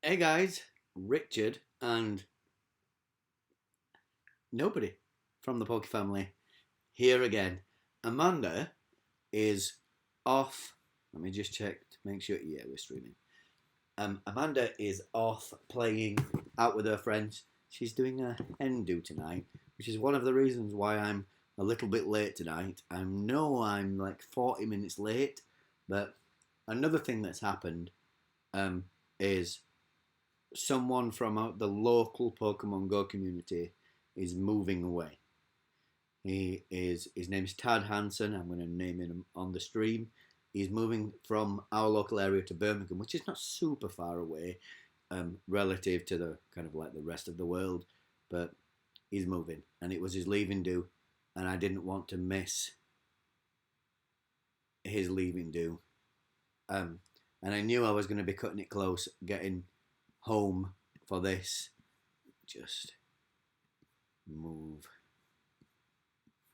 Hey guys, Richard and nobody from the Poke family here again. Amanda is off. Let me just check to make sure. Yeah, we're streaming. Amanda is off playing out with her friends. She's doing a hen do tonight, which is one of the reasons why I'm a little bit late tonight. I know I'm like 40 minutes late, but another thing that's happened is someone from the local Pokemon Go community is moving away. His name's Tad Hansen. I'm going to name him on the stream. He's moving from our local area to Birmingham, which is not super far away, relative to the kind of like the rest of the world, but he's moving, and it was his leaving due, and I didn't want to miss his leaving due. And I knew I was going to be cutting it close, getting home for this. Just move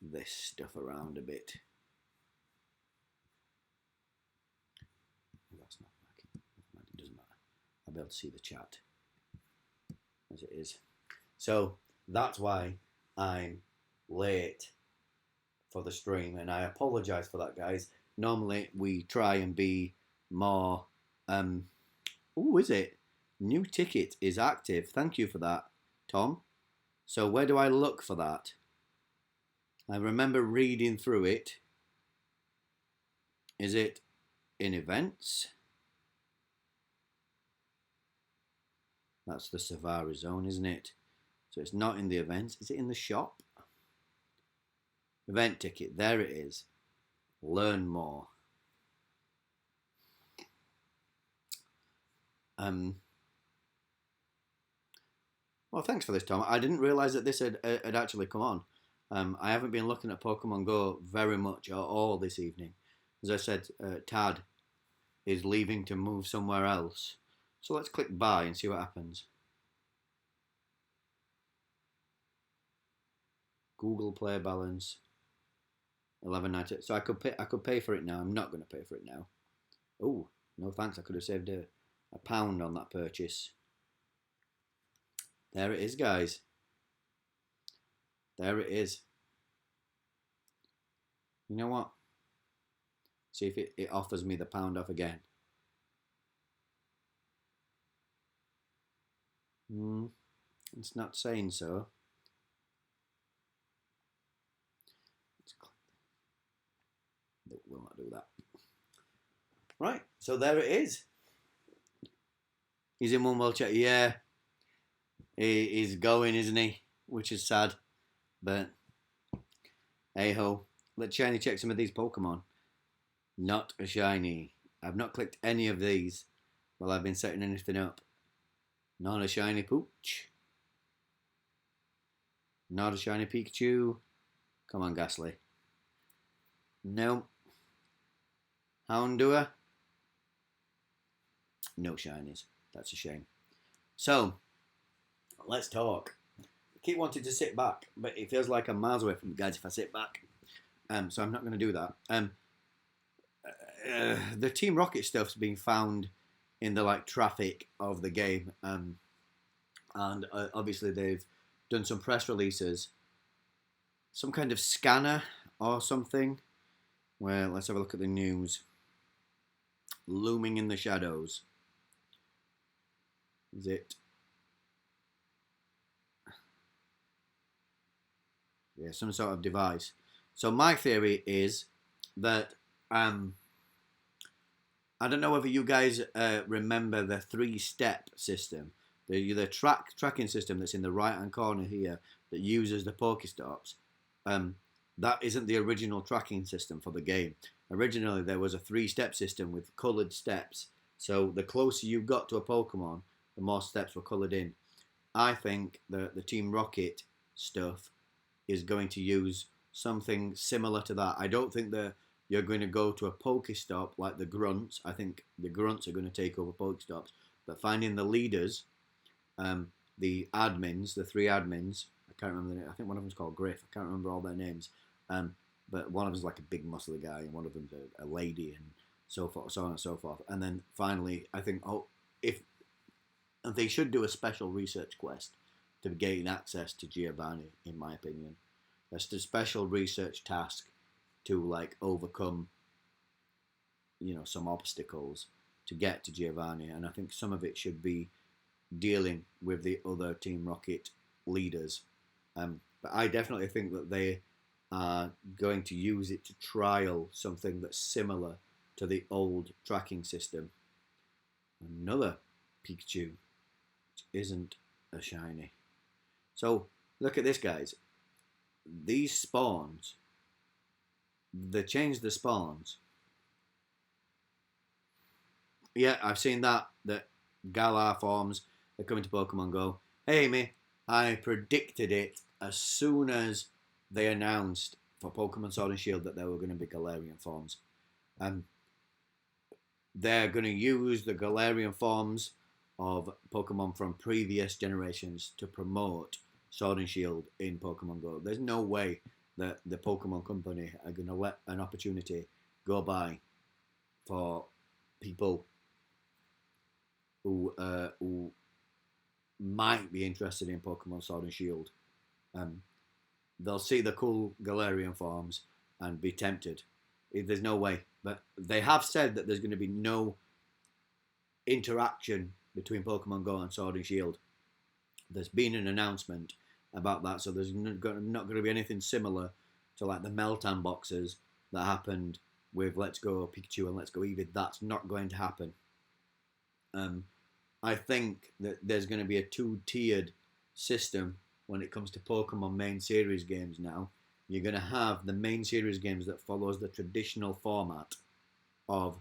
this stuff around a bit. That's not working. It doesn't matter. I'll be able to see the chat as it is. So that's why I'm late for the stream, and I apologise for that, guys. Normally we try and be more. Is it? New ticket is active. Thank you for that, Tom. So where do I look for that? I remember reading through it. Is it in events? That's the Savara zone, isn't it? So it's not in the events. Is it in the shop? Event ticket. There it is. Learn more. Well, thanks for this, Tom. I didn't realise that this had actually come on. I haven't been looking at Pokemon Go very much at all this evening. As I said, Tad is leaving to move somewhere else. So let's click buy and see what happens. Google Play balance 11.90. So I could pay for it now. I'm not going to pay for it now. Oh, no thanks. I could have saved a pound on that purchase. There it is, guys. There it is. You know what? See if it offers me the pound off again. It's not saying so. It will not do that. Right, so there it is. He's in one world chat. Yeah, he's going, isn't he? Which is sad, but hey ho. Let's shiny check some of these Pokemon. Not a shiny. I've not clicked any of these while I've been setting anything up. Not a shiny Pooch. Not a shiny Pikachu. Come on, Ghastly. No. Houndour. No shinies. That's a shame. So, let's talk. I keep wanting to sit back, but it feels like I'm miles away from you guys if I sit back. So I'm not going to do that. The Team Rocket stuff's being found in the like traffic of the game, and obviously they've done some press releases, some kind of scanner or something. Well, let's have a look at the news. Looming in the shadows. Is it? Yeah, some sort of device. So my theory is that I don't know whether you guys remember the three-step system, the tracking system that's in the right-hand corner here that uses the Pokestops. That isn't the original tracking system for the game. Originally, there was a three-step system with coloured steps. So the closer you got to a Pokemon, the more steps were coloured in. I think the Team Rocket stuff is going to use something similar to that. I don't think that you're going to go to a Pokestop like the Grunts. I think the Grunts are going to take over Pokestops. But finding the leaders, the admins, the three admins, I can't remember the name. I think one of them's called Griff. I can't remember all their names. But one of them's like a big muscly guy, and one of them's a lady, and so forth, so on and so forth. And then finally, I think, if And they should do a special research quest to gain access to Giovanni, in my opinion. That's a special research task to like overcome, some obstacles to get to Giovanni. And I think some of it should be dealing with the other Team Rocket leaders. But I definitely think that they are going to use it to trial something that's similar to the old tracking system. Another Pikachu, which isn't a shiny. So look at this, guys. These spawns, they changed the spawns. Yeah, I've seen that Galar forms are coming to Pokemon Go. Hey, Amy, I predicted it as soon as they announced for Pokemon Sword and Shield that there were going to be Galarian forms. They're going to use the Galarian forms of Pokemon from previous generations to promote Sword and Shield in Pokemon Go. There's no way that the Pokemon Company are going to let an opportunity go by for people who might be interested in Pokemon Sword and Shield. They'll see the cool Galarian forms and be tempted. There's no way. But they have said that there's going to be no interaction between Pokemon Go and Sword and Shield. There's been an announcement about that, so there's not going to be anything similar to like the Meltan boxes that happened with Let's Go Pikachu and Let's Go Eevee. That's not going to happen. I think that there's going to be a two-tiered system when it comes to Pokemon main series games now. You're going to have the main series games that follows the traditional format of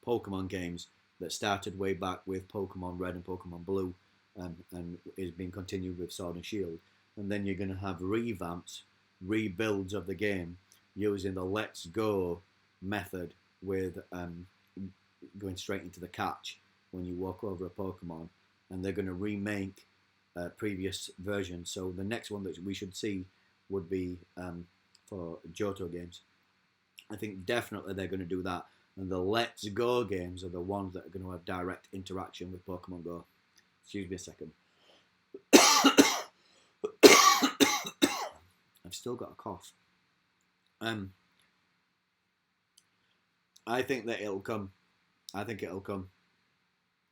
Pokemon games that started way back with Pokemon Red and Pokemon Blue, and is being continued with Sword and Shield. And then you're going to have revamps, rebuilds of the game using the Let's Go method with going straight into the catch when you walk over a Pokemon. And they're going to remake previous versions. So the next one that we should see would be for Johto games. I think definitely they're going to do that. And the Let's Go games are the ones that are going to have direct interaction with Pokemon Go. Excuse me a second. I've still got a cough. I think that it'll come. I think it'll come.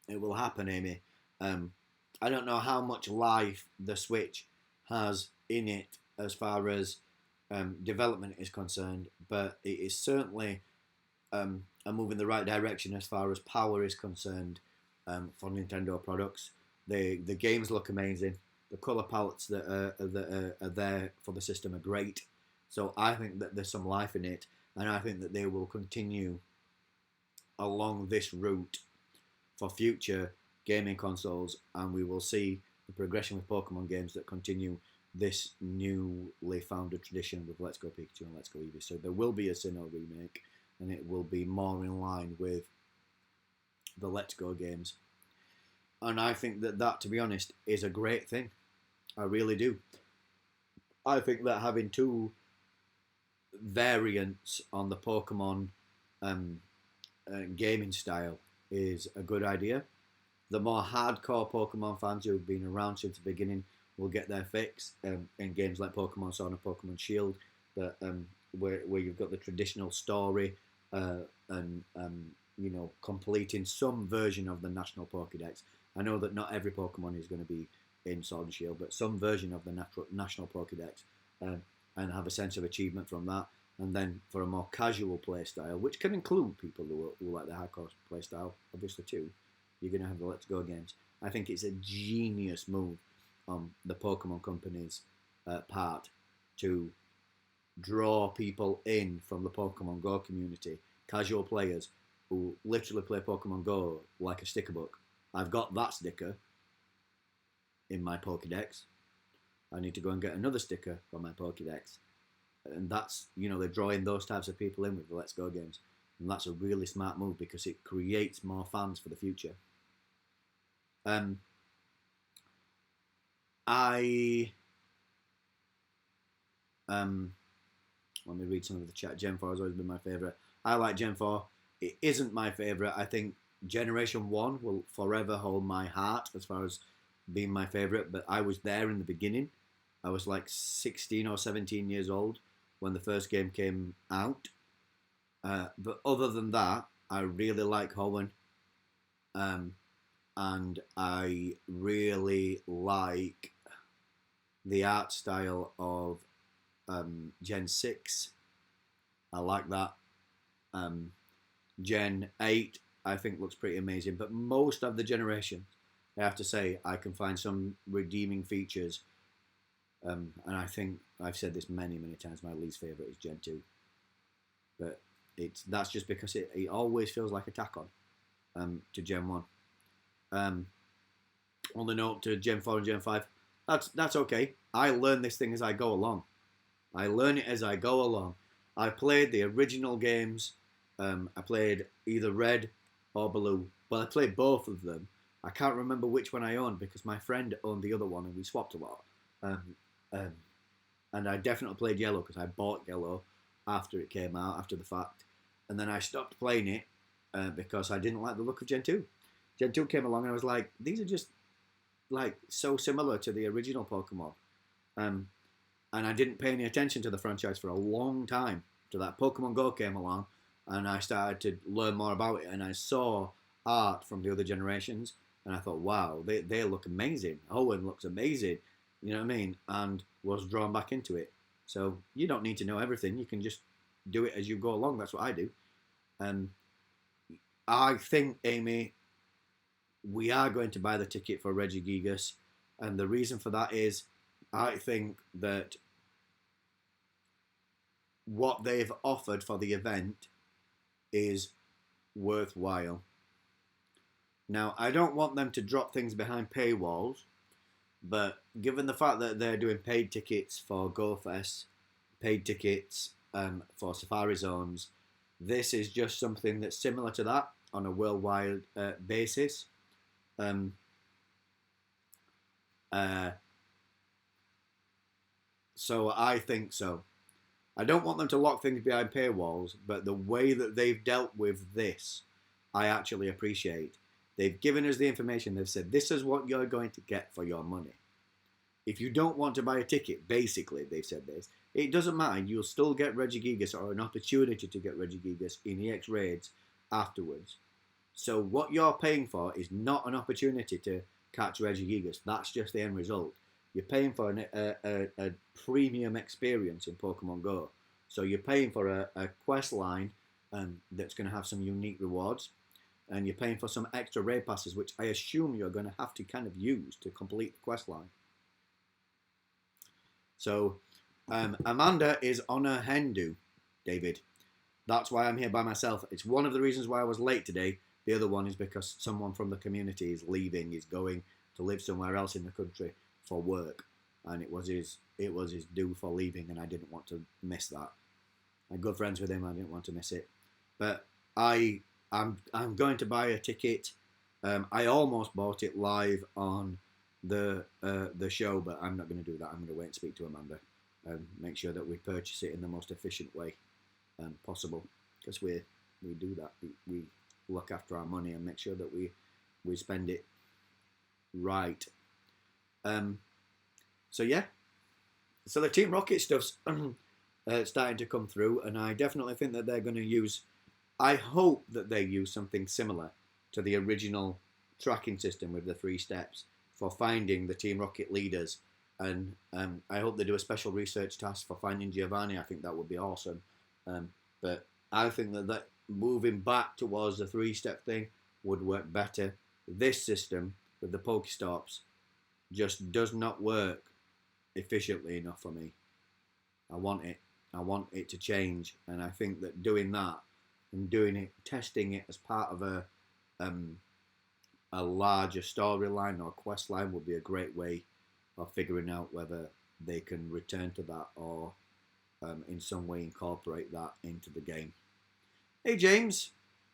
It will happen, Amy. I don't know how much life the Switch has in it as far as development is concerned, but it is certainly a move in the right direction as far as power is concerned for Nintendo products. The games look amazing. The color palettes that are there for the system are great. So I think that there's some life in it, and I think that they will continue along this route for future gaming consoles, and we will see the progression with Pokemon games that continue this newly founded tradition with Let's Go Pikachu and Let's Go Eevee. So there will be a Sinnoh remake, and it will be more in line with the Let's Go games. And I think that, to be honest, is a great thing. I really do. I think that having two variants on the Pokemon gaming style is a good idea. The more hardcore Pokemon fans who have been around since the beginning will get their fix in games like Pokemon Sword and Pokemon Shield, that where you've got the traditional story and completing some version of the National Pokédex. I know that not every Pokemon is going to be in Sword and Shield, but some version of the National Pokédex, and have a sense of achievement from that. And then for a more casual play style, which can include people who like the hardcore play style, obviously too, you're going to have the Let's Go games. I think it's a genius move on the Pokemon Company's part to draw people in from the Pokemon Go community, casual players who literally play Pokemon Go like a sticker book. I've got that sticker in my Pokédex. I need to go and get another sticker for my Pokédex. And that's, they're drawing those types of people in with the Let's Go games. And that's a really smart move because it creates more fans for the future. Let me read some of the chat. Gen 4 has always been my favourite. I like Gen 4. It isn't my favourite. I think Generation 1 will forever hold my heart as far as being my favourite, but I was there in the beginning. I was like 16 or 17 years old when the first game came out. But other than that, I really like Hoenn. Um, and I really like the art style of Gen 6. I like that. Gen 8, I think, looks pretty amazing. But most of the generations, I have to say, I can find some redeeming features. And I think I've said this many, many times, my least favourite is Gen 2. But that's just because it always feels like a tack on to Gen 1. On the note to Gen 4 and Gen 5, that's okay. I learn this thing as I go along. I learn it as I go along. I played the original games. I played either Red or Blue. Well, I played both of them. I can't remember which one I owned because my friend owned the other one and we swapped a lot. And I definitely played Yellow because I bought Yellow after it came out, after the fact. And then I stopped playing it because I didn't like the look of Gen 2. Gen 2 came along and I was like, these are just like so similar to the original Pokemon. And I didn't pay any attention to the franchise for a long time till that Pokemon Go came along and I started to learn more about it and I saw art from the other generations and I thought, wow, they look amazing. Hoenn looks amazing, you know what I mean? And was drawn back into it. So you don't need to know everything. You can just do it as you go along. That's what I do. I think, Amy, we are going to buy the ticket for Regigigas. And the reason for that is I think that what they've offered for the event is worthwhile. Now, I don't want them to drop things behind paywalls, but given the fact that they're doing paid tickets for GoFest, paid tickets for Safari Zones, this is just something that's similar to that on a worldwide basis. So I think so. I don't want them to lock things behind paywalls, but the way that they've dealt with this, I actually appreciate. They've given us the information. They've said, this is what you're going to get for your money. If you don't want to buy a ticket, basically, they've said this, it doesn't matter. You'll still get Regigigas or an opportunity to get Regigigas in EX raids afterwards. So what you're paying for is not an opportunity to catch Regigigas. That's just the end result. You're paying for a premium experience in Pokemon Go. So you're paying for a quest line that's going to have some unique rewards. And you're paying for some extra raid passes, which I assume you're going to have to kind of use to complete the quest line. So Amanda is on her hen do, David. That's why I'm here by myself. It's one of the reasons why I was late today. The other one is because someone from the community is leaving, is going to live somewhere else in the country for work, and it was his due for leaving, and I didn't want to miss that. I'm good friends with him. I didn't want to miss it, but I'm going to buy a ticket. I almost bought it live on the show, but I'm not going to do that. I'm going to wait and speak to Amanda and make sure that we purchase it in the most efficient way possible, because we do that. We look after our money and make sure that we spend it right. So yeah, so the Team Rocket stuff's starting to come through, and I definitely think that they're going to use. I hope that they use something similar to the original tracking system with the 3 steps for finding the Team Rocket leaders, and I hope they do a special research task for finding Giovanni. I think that would be awesome. But I think that moving back towards the 3-step thing would work better. This system with the Pokestops just does not work efficiently enough for me. I want it to change, and I think that doing that and doing it, testing it as part of a larger storyline or quest line would be a great way of figuring out whether they can return to that or in some way incorporate that into the game. Hey James,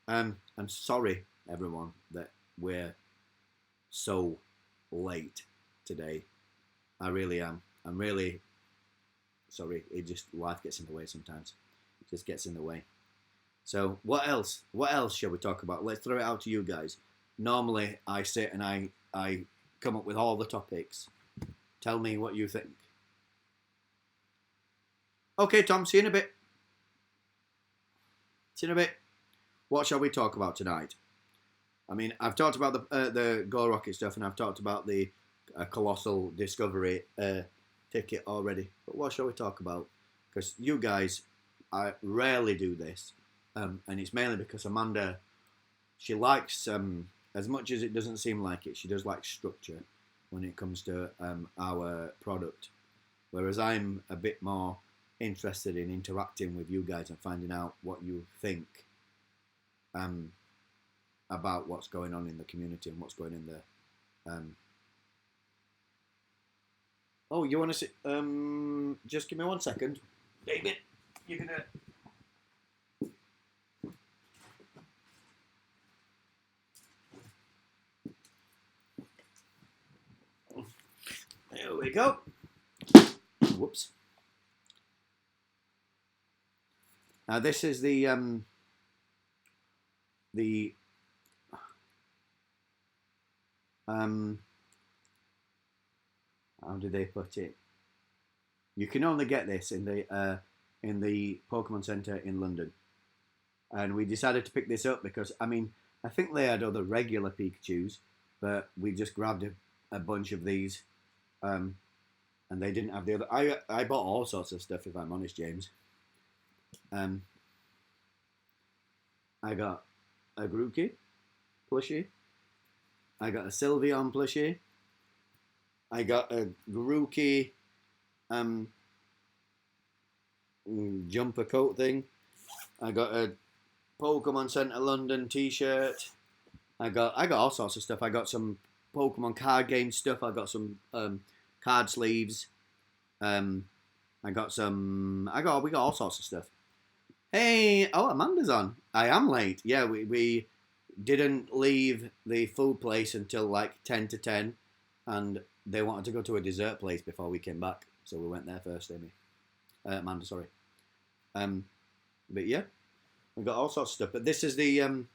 I'm sorry everyone that we're so late today. I really am. I'm really sorry. It just, life gets in the way sometimes. It just gets in the way. So what else? What else shall we talk about? Let's throw it out to you guys. Normally, I sit and I come up with all the topics. Tell me what you think. Okay, Tom. See you in a bit. See you in a bit. What shall we talk about tonight? I mean, I've talked about the Go Rocket stuff, and I've talked about the Colossal Discovery ticket already. But what shall we talk about? Because you guys, I rarely do this, and it's mainly because Amanda, she likes, as much as it doesn't seem like it, she does like structure when it comes to our product. Whereas I'm a bit more interested in interacting with you guys and finding out what you think about what's going on in the community and what's going in there. Oh, you want to see? Just give me 1 second, David. You're gonna. There we go. Whoops. Now this is the how did they put it? You can only get this in the Pokemon Center in London, and we decided to pick this up because I mean I think they had other regular Pikachu's, but we just grabbed a bunch of these, and they didn't have the other. I bought all sorts of stuff, if I'm honest, James. I got a Grookey plushie. I got a Sylveon plushie. I got a Grookey jumper coat thing. I got a Pokemon Center London t-shirt. I got all sorts of stuff. I got some Pokemon card game stuff. I got some card sleeves. We got all sorts of stuff. Hey, oh, Amanda's on. I am late. Yeah, we didn't leave the food place until like 10 to 10, and they wanted to go to a dessert place before we came back, so we went there first, Amy. Amanda, sorry. But yeah, we got all sorts of stuff. But this is the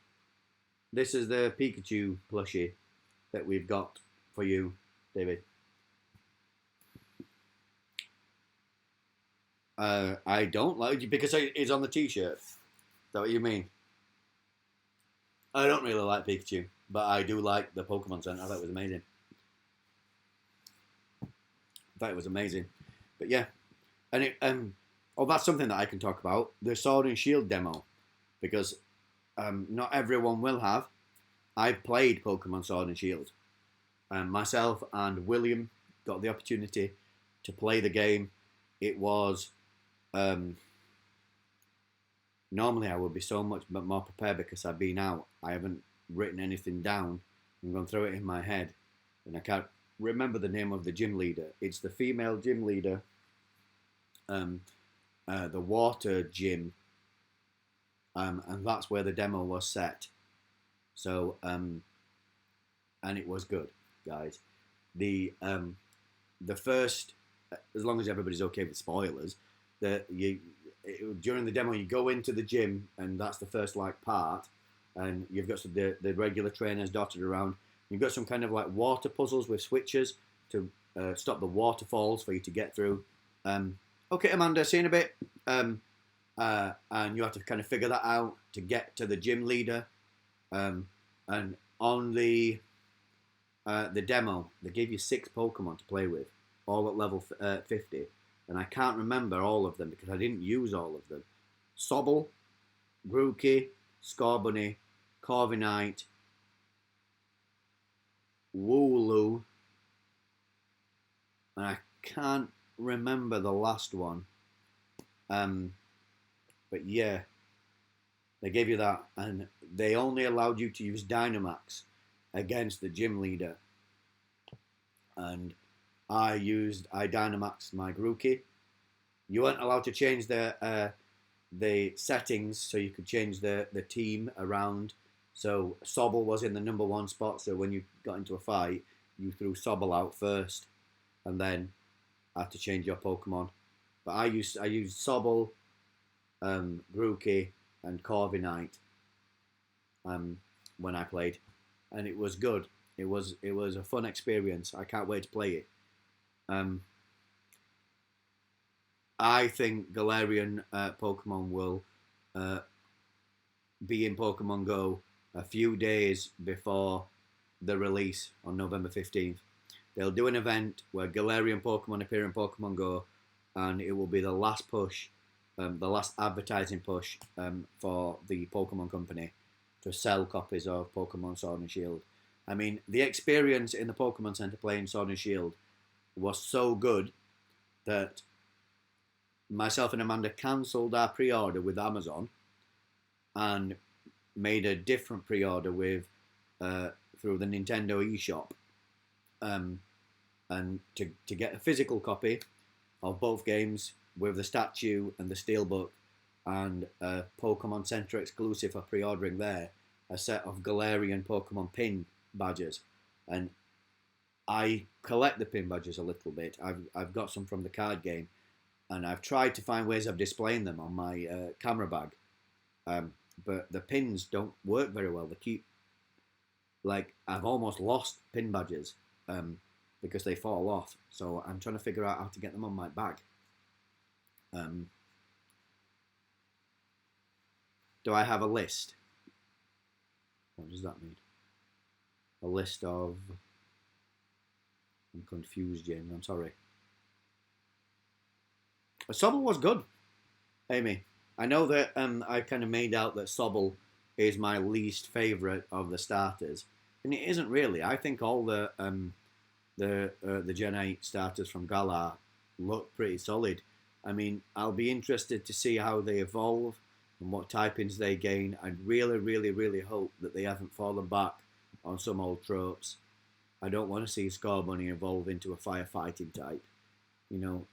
Pikachu plushie that we've got for you, David. I don't like it because it's on the t-shirt. Is that what you mean? I don't really like Pikachu, but I do like the Pokemon Center. I thought it was amazing. But yeah, and that's something that I can talk about. The Sword and Shield demo, because not everyone will have. I played Pokemon Sword and Shield. Myself and William got the opportunity to play the game. It was normally I would be so much more prepared because I've been out. I haven't written anything down. I'm going through it in my head, and I can't remember the name of the gym leader. It's the female gym leader. The water gym, and that's where the demo was set. So, and it was good, guys. The first, as long as everybody's okay with spoilers, during the demo you go into the gym, and that's the first like part, and you've got the regular trainers dotted around. You've got some kind of like water puzzles with switches to stop the waterfalls for you to get through. Okay, Amanda, see you in a bit. And you have to kind of figure that out to get to the gym leader. And on the demo, they gave you 6 Pokemon to play with, all at level 50. And I can't remember all of them because I didn't use all of them. Sobble, Grookey, Scorbunny, Corviknight, Wooloo, and I can't remember the last one. But yeah, they gave you that, and they only allowed you to use Dynamax against the gym leader. And I Dynamaxed my Grookey. You weren't allowed to change the settings, so you could change the team around. So Sobble was in the number 1 spot, so when you got into a fight, you threw Sobble out first, and then had to change your Pokemon. But I used Sobble, Grookey, and Corviknight when I played, and it was good. It was a fun experience. I can't wait to play it. Um, I think Galarian Pokemon will uh, be in Pokemon Go a few days before the release on November 15th. They'll do an event where Galarian Pokemon appear in Pokemon Go, and it will be the last push, the last advertising push for the Pokemon Company to sell copies of Pokemon Sword and Shield. I mean, the experience in the Pokemon Center playing Sword and Shield was so good that myself and Amanda cancelled our pre-order with Amazon and made a different pre-order with through the Nintendo eShop, and to get a physical copy of both games with the statue and the steelbook, and a Pokemon Center exclusive for pre-ordering there, a set of Galarian Pokemon pin badges. And I collect the pin badges a little bit. I've got some from the card game, and I've tried to find ways of displaying them on my camera bag, but the pins don't work very well. They keep, like, I've almost lost pin badges because they fall off. So I'm trying to figure out how to get them on my bag. Do I have a list? What does that mean? A list of... I'm confused, James. I'm sorry. Sobble was good, Amy. I know that I kind of made out that Sobble is my least favourite of the starters, and it isn't really. I think all the Gen 8 starters from Galar look pretty solid. I mean, I'll be interested to see how they evolve and what typings they gain. I really, really, really hope that they haven't fallen back on some old tropes. I don't want to see Scorbunny evolve into a firefighting type. You know,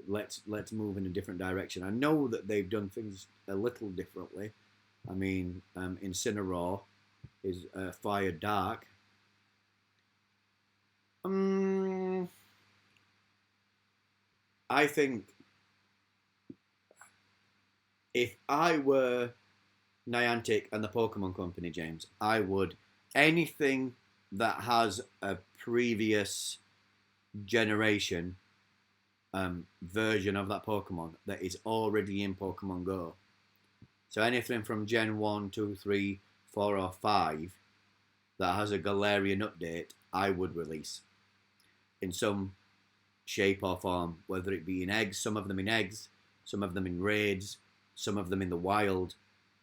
let's move in a different direction. I know that they've done things a little differently. I mean, Incineroar is Fire Dark. I think if I were Niantic and the Pokemon Company, James, I would, anything that has a previous generation version of that Pokemon that is already in Pokemon Go. So anything from Gen 1, 2, 3, 4 or 5 that has a Galarian update, I would release in some shape or form, whether it be in eggs, some of them in eggs, some of them in raids, some of them in the wild.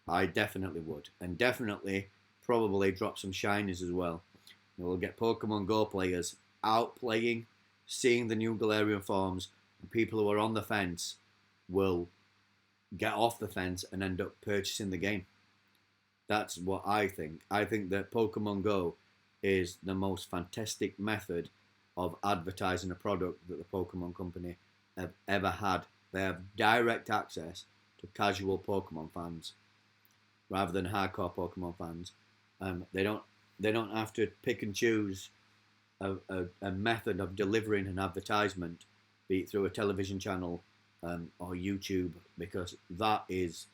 I definitely would. And definitely probably drop some shinies as well. We'll get Pokemon Go players out playing, seeing the new Galarian forms, and people who are on the fence will get off the fence and end up purchasing the game. That's what I think. I think that Pokemon Go is the most fantastic method of advertising a product that the Pokemon Company have ever had. They have direct access to casual Pokemon fans rather than hardcore Pokemon fans. They don't have to pick and choose a method of delivering an advertisement, be it through a television channel or YouTube, because it's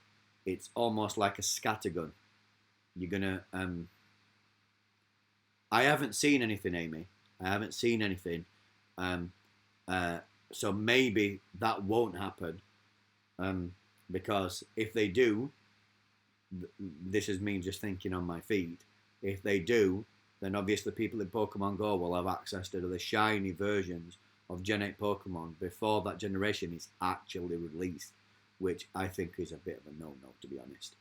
almost like a scattergun. You're gonna I haven't seen anything, Amy. I haven't seen anything. So maybe that won't happen. Because if they do, this is me just thinking on my feet. If they do, then obviously people in Pokemon Go will have access to the shiny versions of Gen 8 Pokemon before that generation is actually released, which I think is a bit of a no-no, to be honest.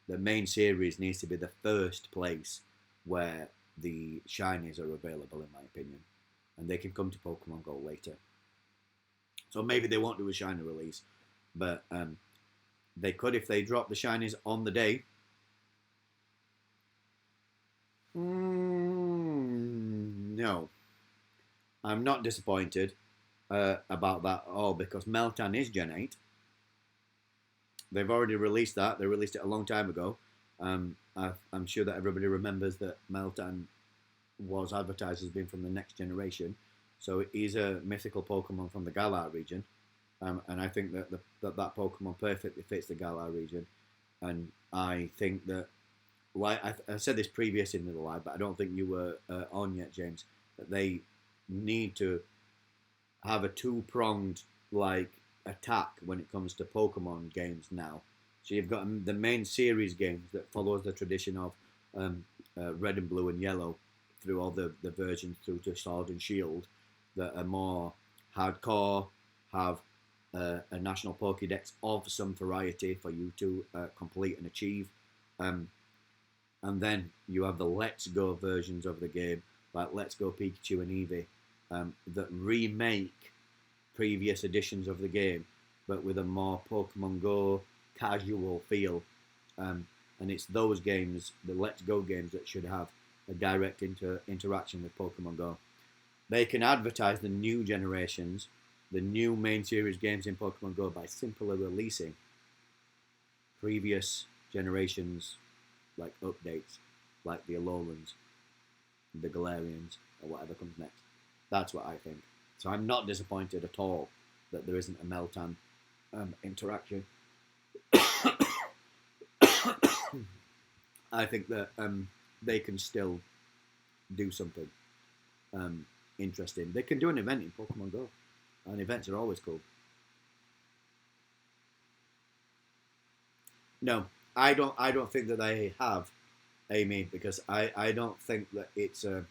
The main series needs to be the first place where the shinies are available, in my opinion, and they can come to Pokemon Go later. So maybe they won't do a shiny release, but they could if they drop the shinies on the day. No, I'm not disappointed about that at all, because Meltan is Gen 8. They've already released that. They released it a long time ago. I'm sure that everybody remembers that Meltan was advertised as being from the next generation. So he's a mythical Pokemon from the Galar region. and I think that that Pokemon perfectly fits the Galar region, and I think that, like I said this previous in the live, but I don't think you were on yet, James. That they need to have a two-pronged like attack when it comes to Pokemon games now. So you've got the main series games that follows the tradition of Red and Blue and Yellow through all the versions through to Sword and Shield that are more hardcore, have a national Pokédex of some variety for you to complete and achieve. And then you have the Let's Go versions of the game, like Let's Go Pikachu and Eevee, that remake previous editions of the game, but with a more Pokemon Go casual feel. And it's those games, the Let's Go games, that should have a direct interaction with Pokemon Go. They can advertise the new generations, the new main series games in Pokemon Go by simply releasing previous generations like updates, like the Alolans, the Galarians, or whatever comes next. That's what I think. So I'm not disappointed at all that there isn't a Meltan interaction. I think that they can still do something interesting. They can do an event in Pokemon Go, and events are always cool. No, I don't think that they have, Amy, because I don't think that it's a.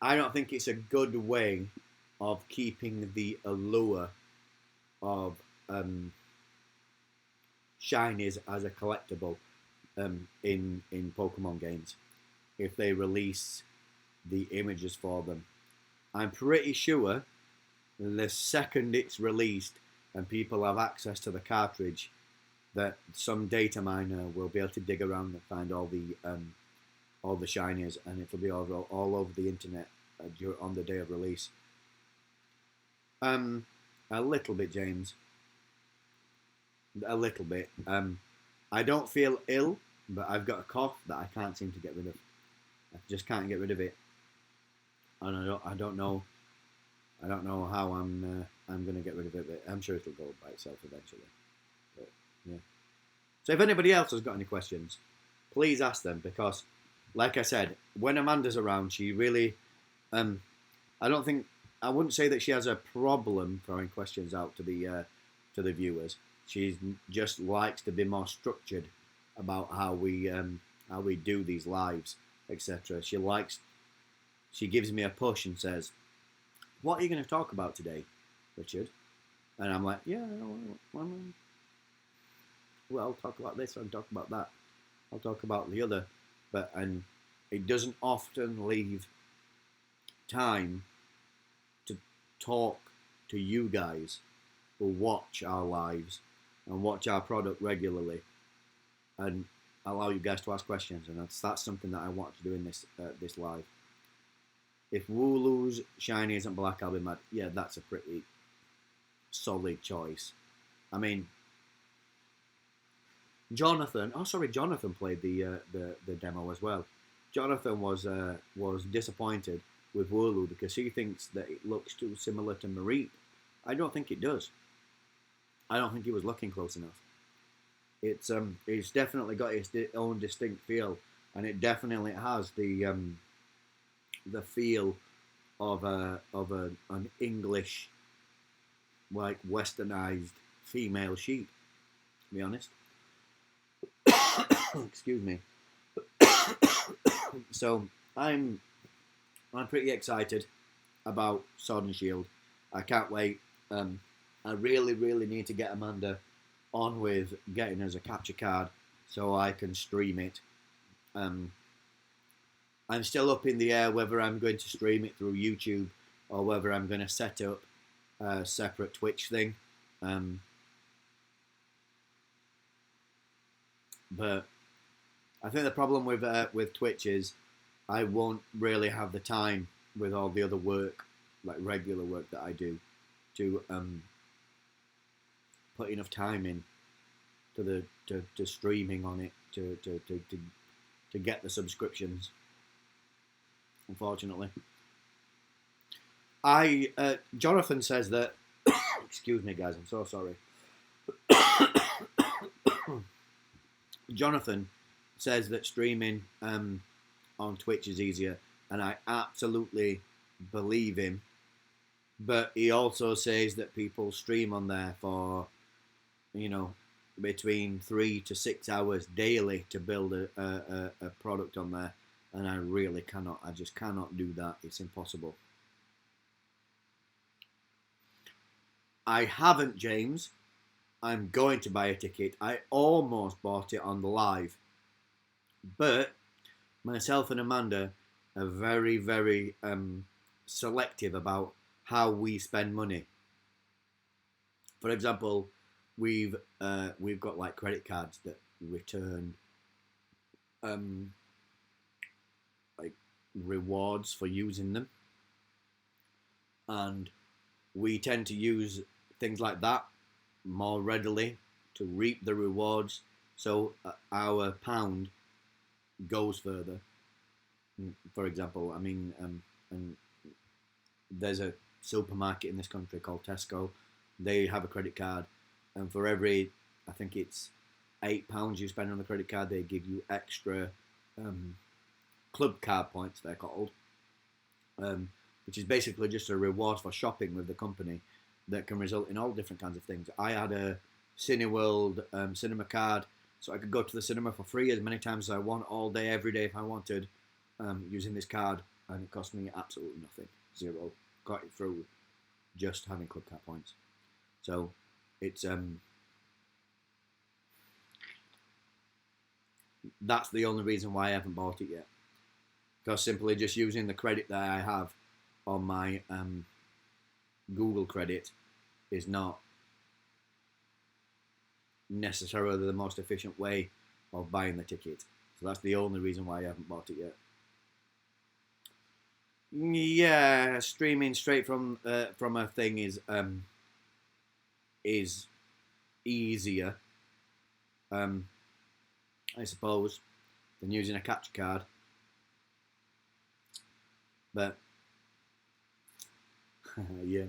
I don't think it's a good way of keeping the allure of shinies as a collectible in Pokemon games. If they release the images for them, I'm pretty sure the second it's released and people have access to the cartridge, that some data miner will be able to dig around and find all the shinies, and it'll be all over the internet on the day of release. A little bit, James. A little bit. I don't feel ill, but I've got a cough that I can't seem to get rid of. I just can't get rid of it, and I don't know how I'm going to get rid of it. But I'm sure it'll go by itself eventually. But yeah. So if anybody else has got any questions, please ask them, because, like I said, when Amanda's around, she really, I wouldn't say that she has a problem throwing questions out to the viewers. She just likes to be more structured about how we do these lives, etc. She gives me a push and says, "What are you going to talk about today, Richard?" And I'm like, "Yeah, well, I'll talk about this, I'll talk about that, I'll talk about the other." And it doesn't often leave time to talk to you guys who watch our lives and watch our product regularly and allow you guys to ask questions. And that's something that I want to do in this live. If Wooloo's shiny isn't black, I'll be mad. Yeah, that's a pretty solid choice. I mean, Jonathan played the demo as well. Jonathan was disappointed with Wooloo because he thinks that it looks too similar to Mareep. I don't think it does. I don't think he was looking close enough. It's definitely got its own distinct feel, and it definitely has the feel of an English, like, westernized female sheep, to be honest. Excuse me. So I'm pretty excited about Sword and Shield. I can't wait. I really, really need to get Amanda on with getting us a capture card so I can stream it. I'm still up in the air whether I'm going to stream it through YouTube or whether I'm going to set up a separate Twitch thing. But I think the problem with Twitch is I won't really have the time with all the other work, like regular work that I do, to put enough time in to streaming on it to get the subscriptions. Unfortunately, Jonathan says that Excuse me, guys. I'm so sorry. Jonathan says that streaming on Twitch is easier, and I absolutely believe him. But he also says that people stream on there for, you know, between 3 to 6 hours daily to build a product on there, and I really cannot. I just cannot do that. It's impossible. I haven't, James. I'm going to buy a ticket. I almost bought it on the live, but myself and Amanda are very, very selective about how we spend money. For example, we've got like credit cards that return like rewards for using them, and we tend to use things like that more readily to reap the rewards, so our pound goes further. For example, I mean, and there's a supermarket in this country called Tesco. They have a credit card, and for every, I think it's £8 you spend on the credit card, they give you extra club card points, they're called, which is basically just a reward for shopping with the company that can result in all different kinds of things. I had a Cineworld cinema card, so I could go to the cinema for free as many times as I want, all day, every day if I wanted, using this card, and it cost me absolutely nothing, zero. Got it through just having club card points. So it's that's the only reason why I haven't bought it yet, because simply just using the credit that I have on my Google credit is not necessarily the most efficient way of buying the ticket. So that's the only reason why I haven't bought it yet. Yeah, streaming straight from a thing is easier, I suppose, than using a capture card. But yeah,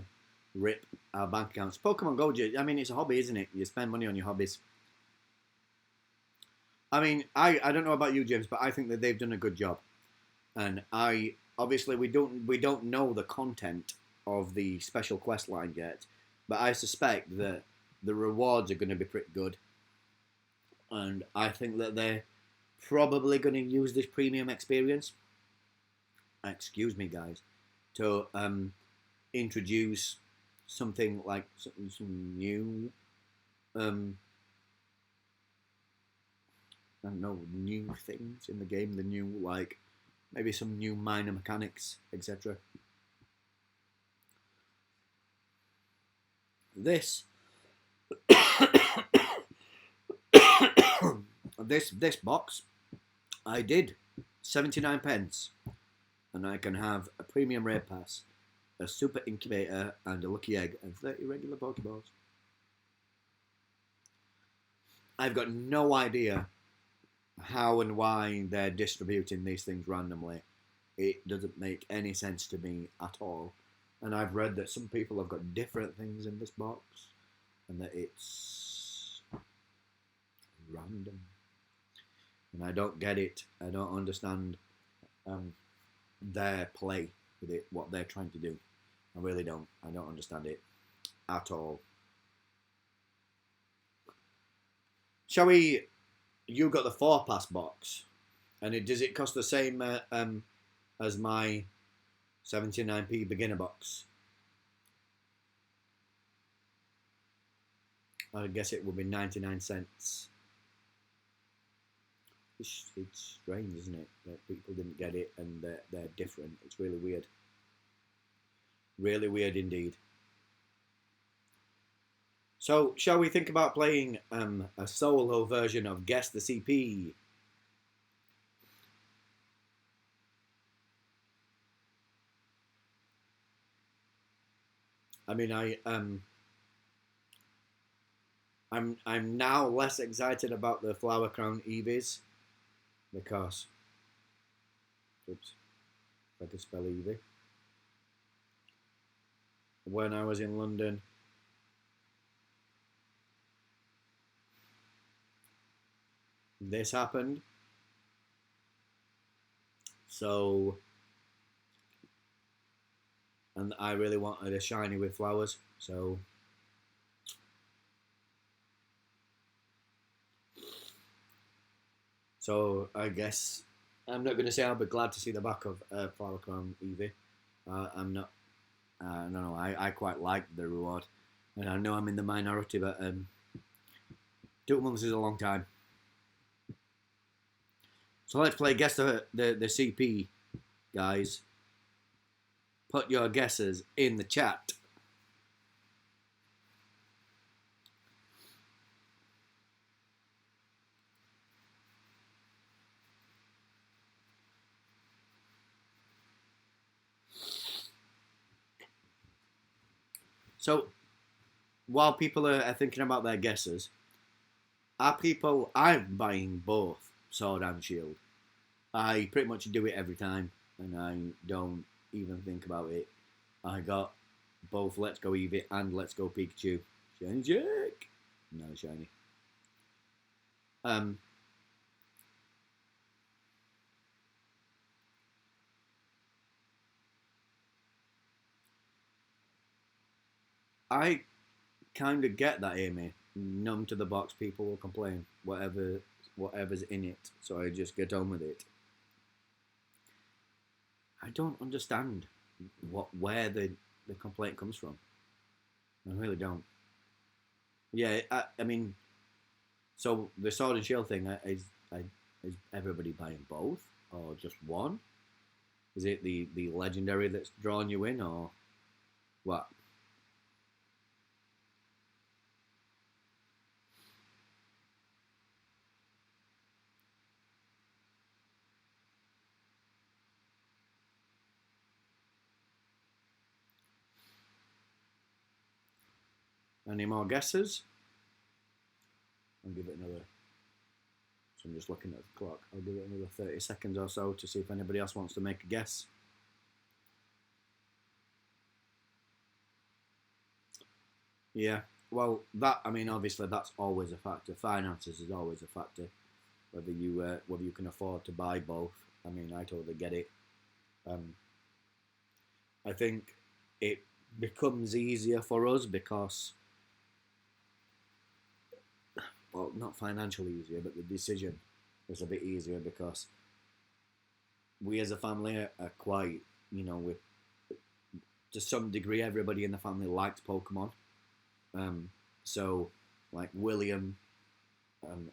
rip our bank accounts. Pokemon Go, I mean, it's a hobby, isn't it? You spend money on your hobbies. I mean, I don't know about you, James, but I think that they've done a good job. And obviously we don't know the content of the special quest line yet, but I suspect that the rewards are going to be pretty good. And I think that they're probably going to use this premium experience, excuse me, guys, to introduce something like some new, I don't know, new things in the game. The new, like, maybe some new minor mechanics, etc. This this box, I did 79 pence, and I can have a premium raid pass, a super incubator, and a lucky egg, and 30 regular Pokeballs. I've got no idea how and why they're distributing these things randomly. It doesn't make any sense to me at all. And I've read that some people have got different things in this box, and that it's random. And I don't get it. I don't understand their play with it, what they're trying to do. I really don't. I don't understand it at all. Shall we? You got the 4-pass box, and does it cost the same as my 79p beginner box? I guess it would be 99 cents. It's strange, isn't it, that people didn't get it and they're different. It's really weird. Really weird indeed. So, shall we think about playing a solo version of Guess the CP? I mean, I'm now less excited about the Flower Crown Eevees because, oops, if I could spell Eevee. When I was in London, this happened. So, and I really wanted a shiny with flowers. So I guess I'm not going to say I'll be glad to see the back of Flower Crown Eevee. I'm not. No. I quite like the reward, and I know I'm in the minority, but 2 months is a long time. So let's play guess the CP, guys. Put your guesses in the chat. So while people are thinking about their guesses, I'm buying both Sword and Shield. I pretty much do it every time, and I don't even think about it. I got both Let's Go Eevee and Let's Go Pikachu. Shiny Jack! No, shiny. I kind of get that, Amy. Numb to the box, people will complain. Whatever's in it, so I just get on with it. I don't understand where the complaint comes from. I really don't. Yeah, I mean, so the Sword and Shield thing is everybody buying both or just one? Is it the legendary that's drawn you in, or what? Any more guesses? I'll give it another. So I'm just looking at the clock. I'll give it another 30 seconds or so to see if anybody else wants to make a guess. Yeah, well, I mean, obviously that's always a factor. Finances is always a factor. Whether you can afford to buy both. I mean, I totally get it. I think it becomes easier for us because, well, not financially easier, but the decision is a bit easier because we as a family are quite, with to some degree, everybody in the family likes Pokemon. So, like William,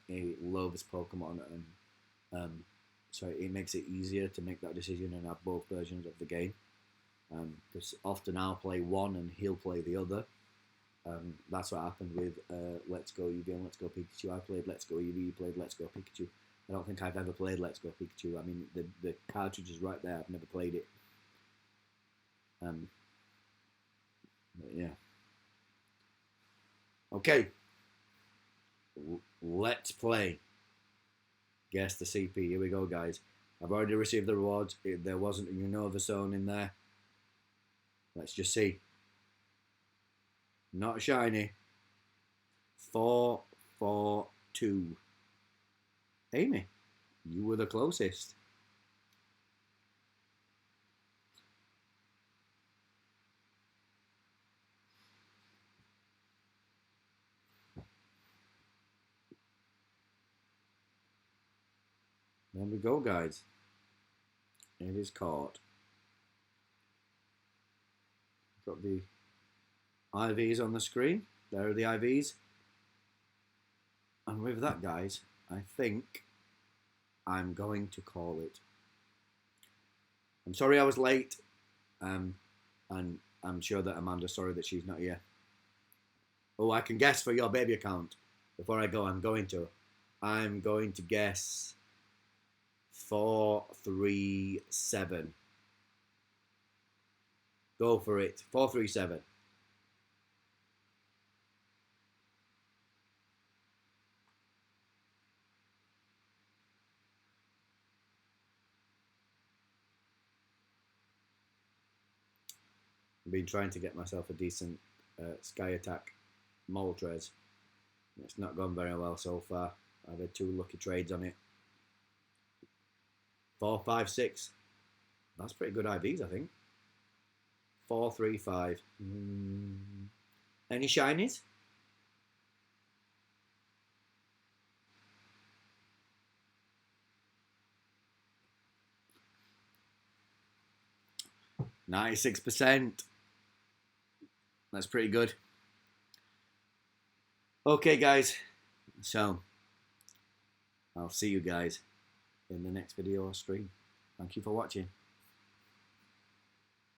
he loves Pokemon, and so it makes it easier to make that decision and have both versions of the game. Because often I'll play one and he'll play the other. That's what happened with Let's Go Eevee and Let's Go Pikachu. I played Let's Go Eevee, he played Let's Go Pikachu. I don't think I've ever played Let's Go Pikachu. I mean, the cartridge is right there. I've never played it. But yeah. Okay. Let's play. Guess the CP. Here we go, guys. I've already received the rewards. There wasn't a Unova zone in there. Let's just see. Not shiny. 442. Amy, you were the closest. There we go, guys. It is caught. Got the IVs on the screen. There are the IVs. And with that, guys, I think I'm going to call it. I'm sorry I was late. And I'm sure that Amanda's sorry that she's not here. Oh, I can guess for your baby account. Before I go, I'm going to guess 437. Go for it. 437. I've been trying to get myself a decent Sky Attack Moltres. It's not gone very well so far. I've had 2 lucky trades on it. 4, 5, 6. That's pretty good IVs, I think. 4, 3, 5. Any shinies? %. That's pretty good. Okay, guys. So, I'll see you guys in the next video or stream. Thank you for watching.